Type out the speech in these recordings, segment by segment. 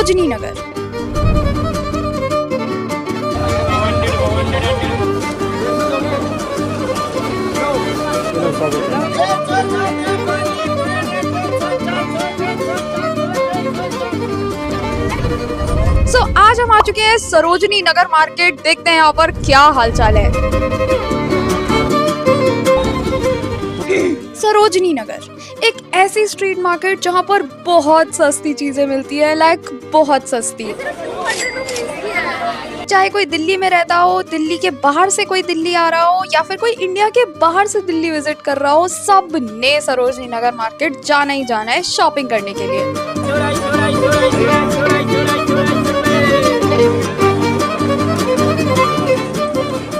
सरोजनी नगर। आज हम आ चुके हैं सरोजनी नगर मार्केट। देखते हैं यहाँ पर क्या हालचाल है। सरोजनी नगर एक ऐसी स्ट्रीट मार्केट जहाँ पर बहुत सस्ती चीजें मिलती है, लाइक बहुत सस्ती। चाहे कोई दिल्ली में रहता हो, दिल्ली के बाहर से कोई दिल्ली आ रहा हो, या फिर कोई इंडिया के बाहर से दिल्ली विजिट कर रहा हो, सब ने सरोजनी नगर मार्केट जाना ही जाना है शॉपिंग करने के लिए।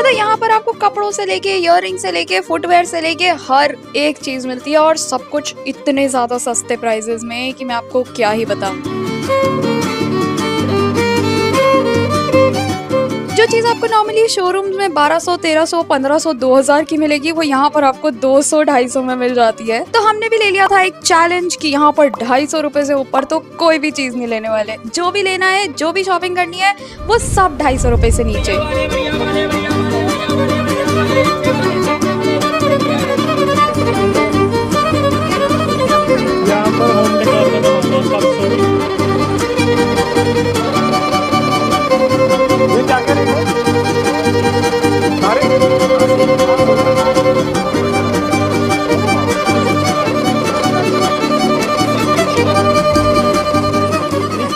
यहाँ पर आपको कपड़ों से लेके, इयररिंग से लेके, फुटवेयर से लेके हर एक चीज मिलती है, और सब कुछ इतने ज्यादा सस्ते प्राइसेस में कि मैं आपको क्या ही बताऊं। जो चीज आपको नॉर्मली शोरूम में 1200, 1300, 1500, 2000 की मिलेगी, वो यहाँ पर आपको 200, 250 में मिल जाती है। तो हमने भी ले लिया था एक चैलेंज कि यहाँ पर 250 रुपए से ऊपर तो कोई भी चीज नहीं लेने वाले। जो भी लेना है, जो भी शॉपिंग करनी है, वो सब 250 रुपए से नीचे।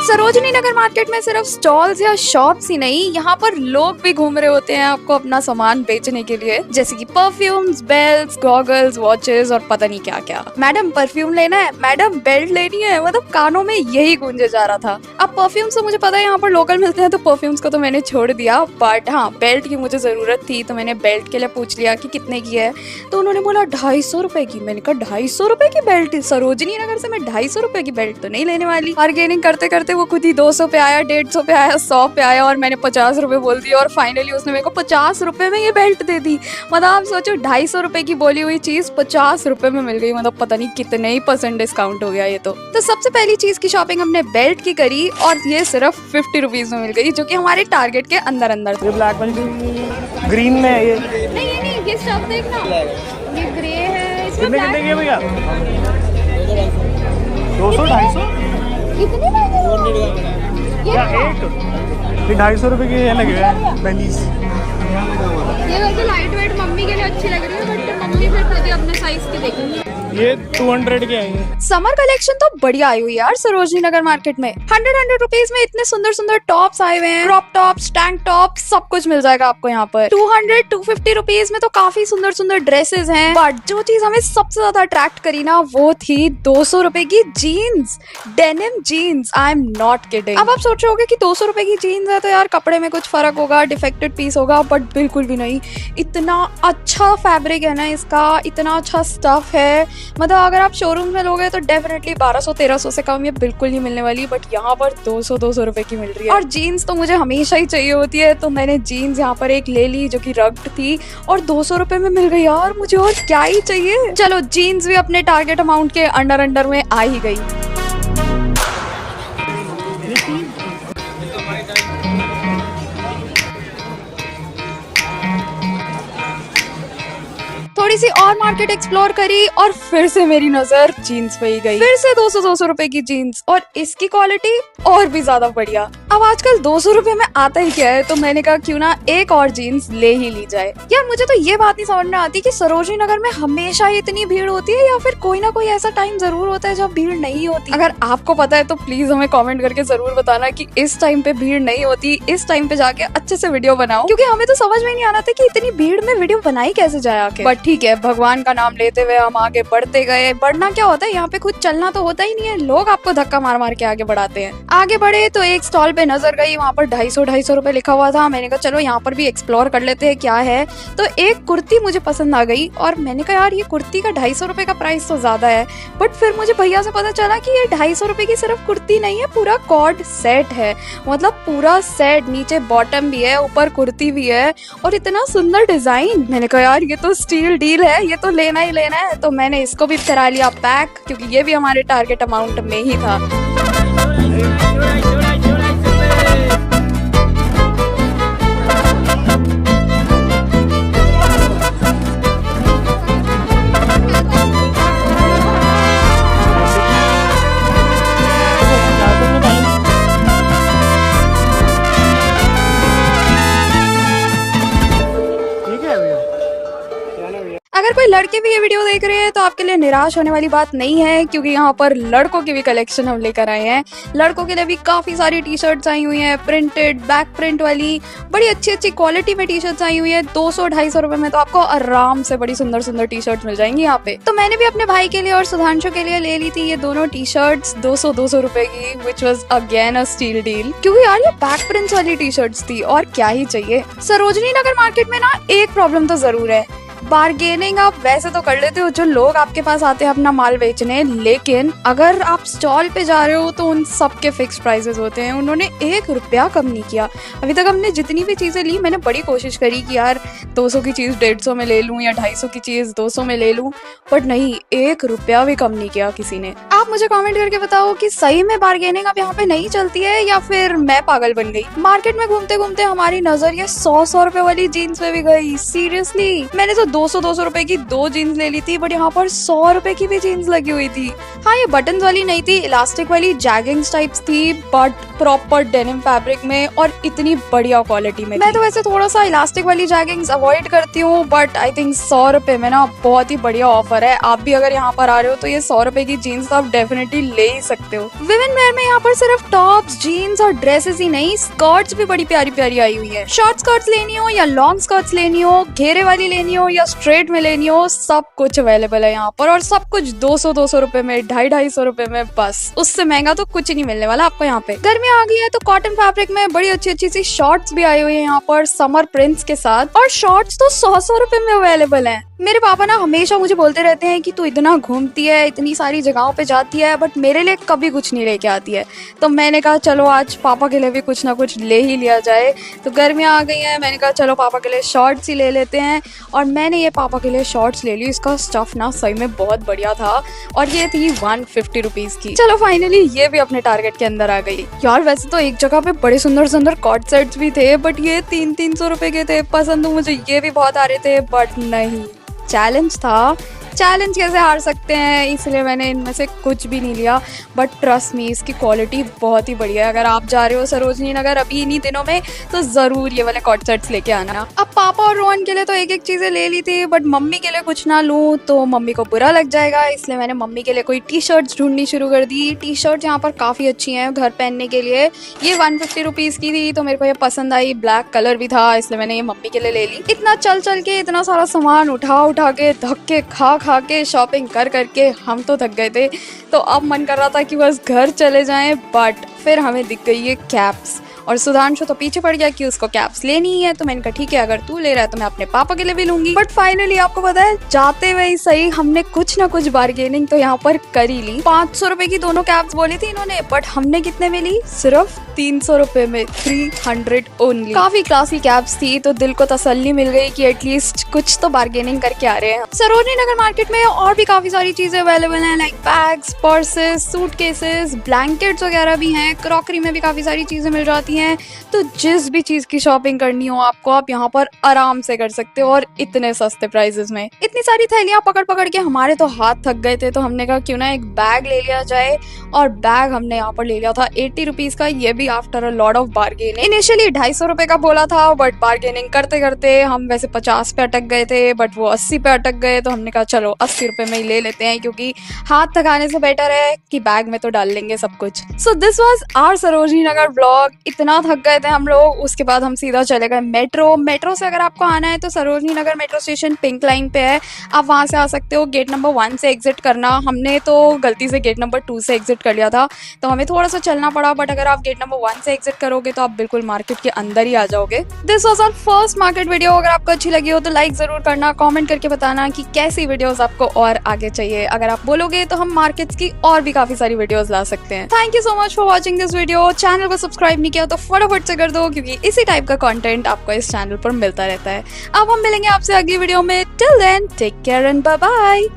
सरोजनी नगर मार्केट में सिर्फ स्टॉल्स या शॉप्स ही नहीं, यहाँ पर लोग भी घूम रहे होते हैं आपको अपना सामान बेचने के लिए, जैसे कि परफ्यूम्स, बेल्ट्स, गॉगल्स, वॉचेस और पता नहीं क्या क्या। मैडम परफ्यूम लेना है, मैडम बेल्ट लेनी है, मतलब कानों में यही गूंजे जा रहा था। अब परफ्यूम्स तो मुझे पता है यहाँ पर लोकल मिलते हैं, तो परफ्यूम्स को तो मैंने छोड़ दिया, बट हाँ बेल्ट की मुझे जरूरत थी, तो मैंने बेल्ट के लिए पूछ लिया कि कितने की है। तो उन्होंने बोला 250 रुपए की। मैंने कहा 250 रुपए की बेल्ट? सरोजनी नगर से मैं 250 रुपए की बेल्ट तो नहीं लेने वाली। बार्गेनिंग करते करते वो खुद ही 200 पे आया, 150 पे आया, 100 पे आया, और मैंने 50 रुपए बोल दिया, और फाइनली उसने मेरे को 50 रुपए में ये बेल्ट दे दी। मतलब आप सोचो 250 रुपए की बोली हुई चीज 50 रुपए में मिल गई, मतलब पता नहीं कितने ही % डिस्काउंट हो गया ये तो सबसे पहली चीज की शॉपिंग हमने बेल्ट की करी, और ये सिर्फ 50 रुपीज में मिल गई, जो कि हमारे टारगेट के अंदर अंदर था। ये ब्लैक वाली ग्रीन में है ये। नहीं ये स्टफ देखना, ये ग्रे है, इसमें कितने कितने के भैया? 200, 250? इतने महंगे क्या एक? ये 250 रुपए के ये लगे हुए हैं बेलीज। ये वैसे लाइट वेट मम्मी के लिए अच्छी लग रही है, बट मम्मी फिर खुद ही अपने साइज की देखेंगी। ये 200 के आएंगे। समर कलेक्शन तो बढ़िया आई हुई यार सरोजनी नगर मार्केट में। 100 रुपीज में इतने सुंदर सुंदर टॉप्स आए हुए हैं, क्रॉप टॉप्स, टैंक टॉप, सब कुछ मिल जाएगा आपको यहाँ पर। 200, 250 रुपीज में तो काफी सुंदर सुंदर ड्रेसेस हैं, बट जो चीज हमें सबसे ज्यादा अट्रैक्ट करी ना, वो थी 200 रुपए की jeans, denim jeans. I am not kidding. अब आप सोच रहे होगे कि 200 रुपए की जीन्स है तो यार कपड़े में कुछ फर्क होगा, डिफेक्टेड पीस होगा, बट बिल्कुल भी नहीं। इतना अच्छा फैब्रिक है ना इसका, इतना अच्छा स्टफ है, मतलब अगर आप शोरूम में लोगे तो डेफिनेटली 1200, 1300 से कम ये बिल्कुल नहीं मिलने वाली, बट यहाँ पर 200 रुपए की मिल रही है। और जीन्स तो मुझे हमेशा ही चाहिए होती है, तो मैंने जीन्स यहाँ पर एक ले ली जो कि रग्ड थी, और 200 रुपए में मिल गई यार, मुझे और क्या ही चाहिए। चलो जीन्स भी अपने टारगेट अमाउंट के अंडर में आ ही गई। थोड़ी सी और मार्केट एक्सप्लोर करी, और फिर से मेरी नजर जीन्स पे ही गई। फिर से 200 रुपए की जीन्स, और इसकी क्वालिटी और भी ज्यादा बढ़िया। अब आजकल 200 रुपए में आता ही क्या है, तो मैंने कहा क्यों ना एक और जीन्स ले ही ली जाए। यार मुझे तो ये बात नहीं समझ में आती कि सरोजनी नगर में हमेशा इतनी भीड़ होती है, या फिर कोई ना कोई ऐसा टाइम जरूर होता है जब भीड़ नहीं होती। अगर आपको पता है तो प्लीज हमें कॉमेंट करके जरूर बताना कि इस टाइम पे भीड़ नहीं होती, इस टाइम पे जाके अच्छे से वीडियो बनाओ, क्योंकि हमें तो समझ में नहीं आ रहा था कि इतनी भीड़ में वीडियो बनाई कैसे जाए आके। बट ठीक है, भगवान का नाम लेते हुए हम आगे बढ़ते गए। बढ़ना क्या होता है, यहाँ पे खुद चलना तो होता ही नहीं है, लोग आपको धक्का मार मार के आगे बढ़ाते हैं। आगे बढ़े तो एक स्टॉल पे नजर गई, वहाँ पर 250 रुपए लिखा हुआ था। मैंने कहा चलो यहाँ पर भी एक्सप्लोर कर लेते हैं क्या है। तो एक कुर्ती मुझे पसंद आ गई, और मैंने कहा यार ये कुर्ती का 250 रुपए का प्राइस तो ज्यादा है, बट फिर मुझे भैया से पता चला कि ये 250 रुपए की सिर्फ कुर्ती नहीं है, पूरा कॉर्ड सेट है, मतलब पूरा सेट, नीचे बॉटम भी है, ऊपर कुर्ती भी है, और इतना सुंदर डिजाइन। मैंने कहा यार ये तो स्टील डील है, ये तो लेना ही लेना है। तो मैंने इसको भी करा लिया पैक, क्योंकि ये भी हमारे टारगेट अमाउंट में ही था। लड़के भी ये वीडियो देख रहे हैं तो आपके लिए निराश होने वाली बात नहीं है, क्योंकि यहाँ पर लड़कों की भी कलेक्शन हम लेकर आए हैं। लड़कों के लिए भी काफी सारी टी शर्ट्स आई हुई हैं, प्रिंटेड बैक प्रिंट वाली, बड़ी अच्छी अच्छी क्वालिटी में टी शर्ट्स आई हुई है। 200-250 रुपए में तो आपको आराम से बड़ी सुंदर सुंदर टी शर्ट मिल जाएंगी यहाँ पे। तो मैंने भी अपने भाई के लिए और सुधांशु के लिए ले ली थी ये दोनों टी शर्ट्स 200 रुपए की, which was again a steal deal, क्योंकि यार ये बैक प्रिंट्स वाली टी शर्ट्स थी और क्या ही चाहिए। सरोजनी नगर मार्केट में ना एक प्रॉब्लम तो जरूर है, बार्गेनिंग आप वैसे तो कर लेते हो जो लोग आपके पास आते हैं अपना माल बेचने, लेकिन अगर आप स्टॉल पे जा रहे हो तो उन सबके फिक्स प्राइसेस होते हैं। उन्होंने 1 रुपया कम नहीं किया। अभी तक हमने जितनी भी चीज़ें ली, मैंने बड़ी कोशिश करी कि यार 200 की चीज़ 150 में ले लूँ या 250 की चीज़ 200 में ले लूँ, बट नहीं, 1 रुपया भी कम नहीं किया किसी ने। आप मुझे कॉमेंट करके बताओ कि सही में बार्गेनिंग अब यहाँ पे नहीं चलती है या फिर मैं पागल बन गई। मार्केट में घूमते घूमते हमारी नजर ये 100 रुपए वाली जीन्स में भी गई। सीरियसली, मैंने तो 200 रुपए की 2 जीन्स ले ली थी, बट यहाँ पर 100 रुपए की भी जीन्स लगी हुई थी। हाँ, ये बटन वाली नहीं थी, इलास्टिक वाली जैगिंग्स टाइप्स थी, बट प्रॉपर डेनिम फैब्रिक में और इतनी बढ़िया क्वालिटी में। मैं तो वैसे थोड़ा सा इलास्टिक वाली जैगिंग्स अवॉइड करती हूँ, बट आई थिंक 100 रुपए में ना बहुत ही बढ़िया ऑफर है। आप भी अगर यहाँ पर आ रहे हो तो ये 100 रुपए की जीन्स तो आप डेफिनेटली ले ही सकते हो। विमेन वेयर में यहाँ पर सिर्फ टॉप्स, जीन्स और ड्रेसेस ही नहीं, स्कर्ट्स भी बड़ी प्यारी प्यारी आई हुई है। शॉर्ट स्कर्ट्स लेनी हो या लॉन्ग स्कर्ट्स लेनी हो, घेरे वाली लेनी हो या स्ट्रेट में लेनी हो, सब कुछ अवेलेबल है यहाँ पर, और सब कुछ 200 रुपए में, 250 रुपए में, बस उससे महंगा तो कुछ नहीं मिलने वाला आपको यहाँ पे। गर्मी आ गई है तो कॉटन फैब्रिक में बड़ी अच्छी अच्छी सी शॉर्ट्स भी आई हुई है यहाँ पर समर प्रिंट्स के साथ, और शॉर्ट्स तो 100 रुपए में अवेलेबल है। मेरे पापा ना हमेशा मुझे बोलते रहते हैं कि तू इतना घूमती है, इतनी सारी जगहों पे जाती है, बट मेरे लिए कभी कुछ नहीं लेके आती है। तो मैंने कहा चलो आज पापा के लिए भी कुछ ना कुछ ले ही लिया जाए। तो गर्मियाँ आ गई हैं, मैंने कहा चलो पापा के लिए शॉर्ट्स ही ले लेते हैं, और मैंने ये पापा के लिए शॉर्ट्स ले ली। इसका स्टफ ना सही में बहुत बढ़िया था, और ये थी 150 रुपीज की। चलो फाइनली ये भी अपने टारगेट के अंदर आ गई। यार वैसे तो एक जगह पे बड़े सुंदर सुंदर कॉट सेट्स भी थे, बट ये 300 रुपए के थे। पसंद तो मुझे ये भी बहुत आ रहे थे, बट नहीं, चैलेंज था, चैलेंज कैसे हार सकते हैं, इसलिए मैंने इनमें से कुछ भी नहीं लिया। बट ट्रस्ट मी, इसकी क्वालिटी बहुत ही बढ़िया है। अगर आप जा रहे हो सरोजनी नगर अभी इन्हीं दिनों में तो जरूर ये वाले कॉट सेट्स लेके आना। अब पापा और रोहन के लिए तो एक एक चीजें ले ली थी, बट मम्मी के लिए कुछ ना लूँ तो मम्मी को बुरा लग जाएगा, इसलिए मैंने मम्मी के लिए कोई टी शर्ट्स ढूंढनी शुरू कर दी। टी शर्ट यहाँ पर काफी अच्छी है घर पहनने के लिए। ये 150 रुपीज की थी, तो मेरे को ये पसंद आई, ब्लैक कलर भी था, इसलिए मैंने ये मम्मी के लिए ले ली। इतना चल चल के, इतना सारा सामान उठा उठा के, धक्के खा खा के, शॉपिंग कर करके हम तो थक गए थे। तो अब मन कर रहा था कि बस घर चले जाएं, बट फिर हमें दिख गई ये कैप्स, और सुधांशु तो पीछे पड़ गया कि उसको कैप्स लेनी है। तो मैंने कहा ठीक है, अगर तू ले रहा है तो मैं अपने पापा के लिए भी लूंगी। बट फाइनली आपको पता है, जाते हुए ही सही हमने कुछ ना कुछ बार्गेनिंग तो यहाँ पर कर ही ली। 500 रुपए की दोनों कैप्स बोली थी इन्होंने, बट हमने कितने में ली? सिर्फ 300 रुपए में, 300 ओनली। काफी क्लासी कैप्स थी, तो दिल को तसल्ली मिल गई कि एटलीस्ट कुछ तो बार्गेनिंग करके आ रहे हैं। सरोजनी नगर मार्केट में और भी काफी सारी चीजें अवेलेबल हैं, like bags, purses, suitcases, blankets वगैरह भी हैं। क्रॉकरी में भी काफी सारी चीजें मिल जाती हैं। तो जिस भी चीज की शॉपिंग करनी हो आपको, आप यहाँ पर आराम से कर सकते हो, और इतने सस्ते प्राइसेस में। इतनी सारी थैलियां पकड़ पकड़ के हमारे तो हाथ थक गए थे, तो हमने कहा क्यों ना एक बैग ले लिया जाए, और बैग हमने यहाँ पर ले लिया था 80 रुपीज का। ये भी after a lot of bargaining. Initially 250 रुपए का बोला था, बट बार्गेनिंग करते करते हम वैसे 50 पे अटक गए थे, बट वो 80 पे अटक गए। तो हमने कहा चलो 80 रुपए में ही ले लेते हैं, क्योंकि हाथ थकाने से बेटर है कि बैग में तो डाल लेंगे सब कुछ। So this was our Sarojini Nagar blog. इतना थक गए थे हम लोग, उसके बाद हम सीधा चले गए मेट्रो से। अगर आपको आना है तो Sarojini Nagar metro station pink line पे है, आप वहां से आ सकते हो। गेट नंबर 1 से एग्जिट करना, हमने तो गलती से गेट नंबर 2 से एग्जिट कर लिया था, तो हमें थोड़ा सा चलना पड़ा। बट अगर आप गेट नंबर 1 से एग्जिट करोगे तो आप बिल्कुल मार्केट के अंदर ही आ जाओगे। This was our first market video. अगर आपको अच्छी लगी हो तो लाइक जरूर करना, कॉमेंट करके बताना कि कैसी वीडियोस आपको और आगे चाहिए। अगर आप बोलोगे तो हम मार्केट्स की और भी काफी सारी वीडियोस ला सकते हैं। Thank you so much for watching this video. Channel को सब्सक्राइब नहीं किया तो फटाफट से कर दो, क्योंकि इसी टाइप का कंटेंट आपको इस चैनल पर मिलता रहता है। अब हम मिलेंगे आपसे अगली वीडियो में। Till then take care and bye bye.